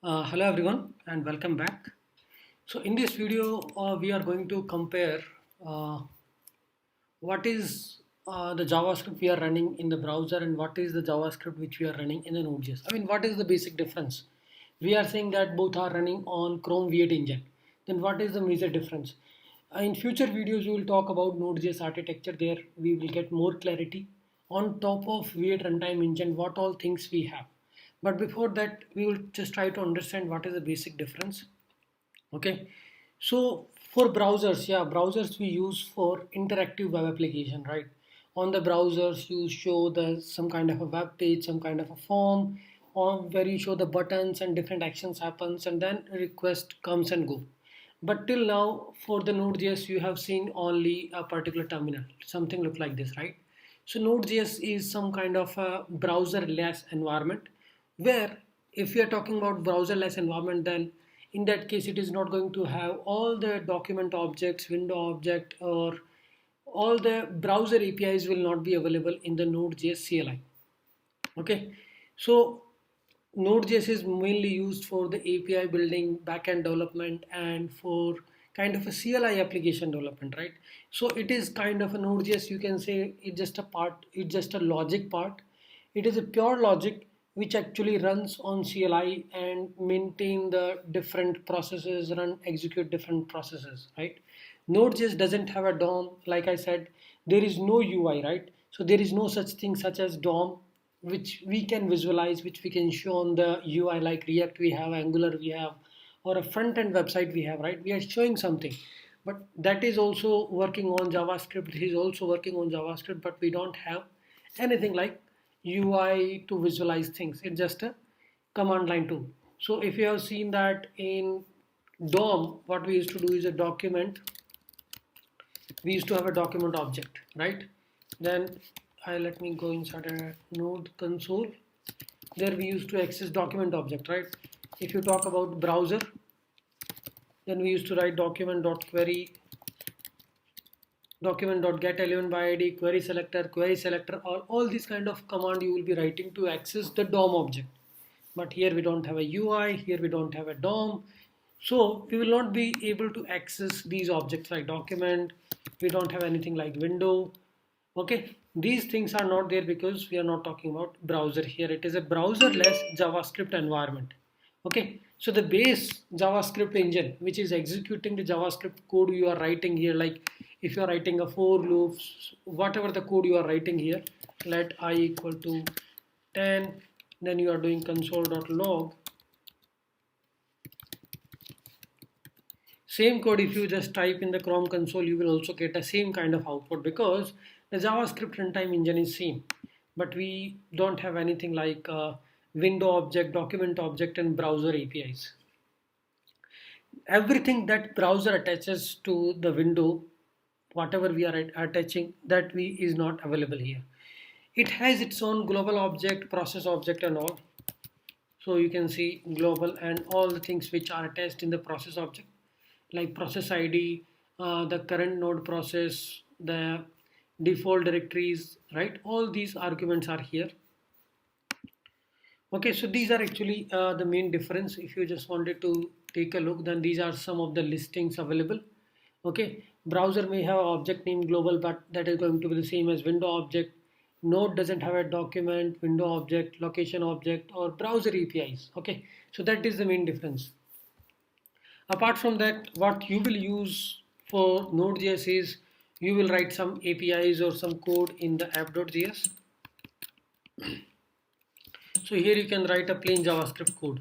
Hello everyone and welcome back. So in this video we are going to compare uh, what is the JavaScript we are running in the browser and what is the JavaScript which we are running in the Node.js. I mean, what is the basic difference? We are saying that both are running on Chrome V8 engine. Then what is the major difference? In future videos we will talk about Node.js architecture. There we will get more clarity on top of V8 runtime engine what all things we have. But before that we will just try to understand what is the basic difference. Okay, so for browsers, yeah, browsers we use for interactive web application, right? On the browsers you show the some kind of a web page, some kind of a form, or where you show the buttons and different actions happens and then a request comes and go. But till now for the Node.js you have seen only a particular terminal, something look like this, right? So Node.js is some kind of a browser-less environment where if we are talking about browser-less environment, then in that case it is not going to have all the document objects, window object, or all the browser APIs will not be available in the Node.js CLI. Okay, so Node.js is mainly used for the API building, backend development, and for kind of a CLI application development, right? So it is kind of a Node.js. You can say it's just a part. It's just a logic part. It is a pure logic which actually runs on CLI and maintain the different processes, run execute different processes, right? Node.js doesn't have a DOM. Like I said, there is no UI, right? So there is no such thing such as DOM which we can visualize, which we can show on the UI like React we have, Angular we have, or a front end website we have, right? We are showing something, but that is also working on JavaScript. It is also working on JavaScript, but we don't have anything like UI to visualize things. It's just a command line tool. So if you have seen that in DOM, what we used to do is a document. We used to have a document object, right? Then let me go inside a node console. There we used to access document object, right? If you talk about browser, then we used to write document.query, document.get element by id, query selector, all these kind of command you will be writing to access the DOM object. But here we don't have a UI, here we don't have a DOM, so we will not be able to access these objects like document. We don't have anything like window. Okay, these things are not there because we are not talking about browser here. It is a browser-less JavaScript environment. Okay, so the base JavaScript engine, which is executing the JavaScript code you are writing here, like if you are writing a for loops, whatever the code you are writing here, let I equal to 10, then you are doing console.log. Same code, if you just type in the Chrome console, you will also get the same kind of output because the JavaScript runtime engine is same. But we don't have anything like window object, document object, and browser APIs. Everything that browser attaches to the window, whatever we are attaching, that we is not available here. It has its own global object, process object, and all. So you can see global and all the things which are attached in the process object like process ID, the current node process, the default directories, right? All these arguments are here. Okay, so these are actually the main difference. If you just wanted to take a look, then these are some of the listings available. Okay, browser may have object name global, but that is going to be the same as window object. Node doesn't have a document, window object, location object, or browser APIs. Okay, so that is the main difference. Apart from that, what you will use for Node.js is you will write some APIs or some code in the app.js. So here you can write a plain JavaScript code.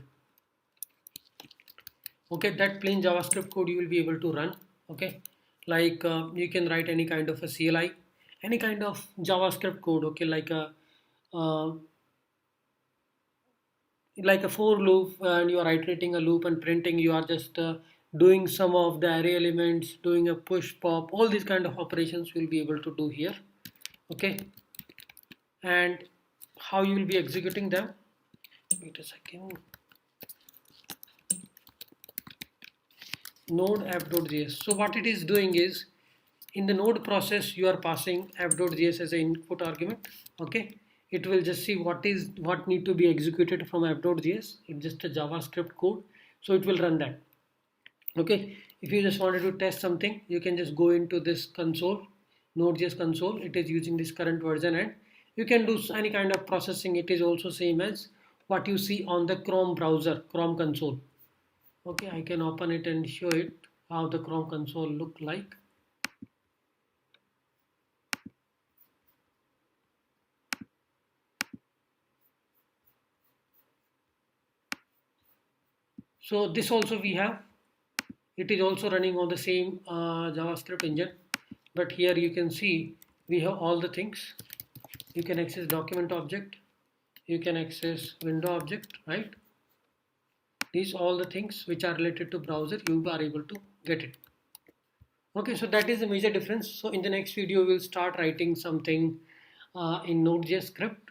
Okay, that plain JavaScript code you will be able to run. Okay, like you can write any kind of a CLI, any kind of JavaScript code. Okay, uh, like a for loop, and you are iterating a loop and printing. You are just doing some of the array elements, doing a push pop, all these kind of operations you will be able to do here. Okay, and how you will be executing them, wait a second. Node app.js. So what it is doing is in the node process you are passing app.js as an input argument. Okay, it will just see what need to be executed from app.js. It's just a JavaScript code, so it will run that. Okay, if you just wanted to test something, you can just go into this console, Node.js console. It is using this current version, and you can do any kind of processing. It is also same as what you see on the Chrome browser, Chrome console. Okay, I can open it and show it how the Chrome console look like. So this also we have, it is also running on the same JavaScript engine, but here you can see we have all the things. You can access document object, you can access window object, right? These all the things which are related to browser, you are able to get it. Okay, so that is the major difference. So in the next video we'll start writing something in Node.js script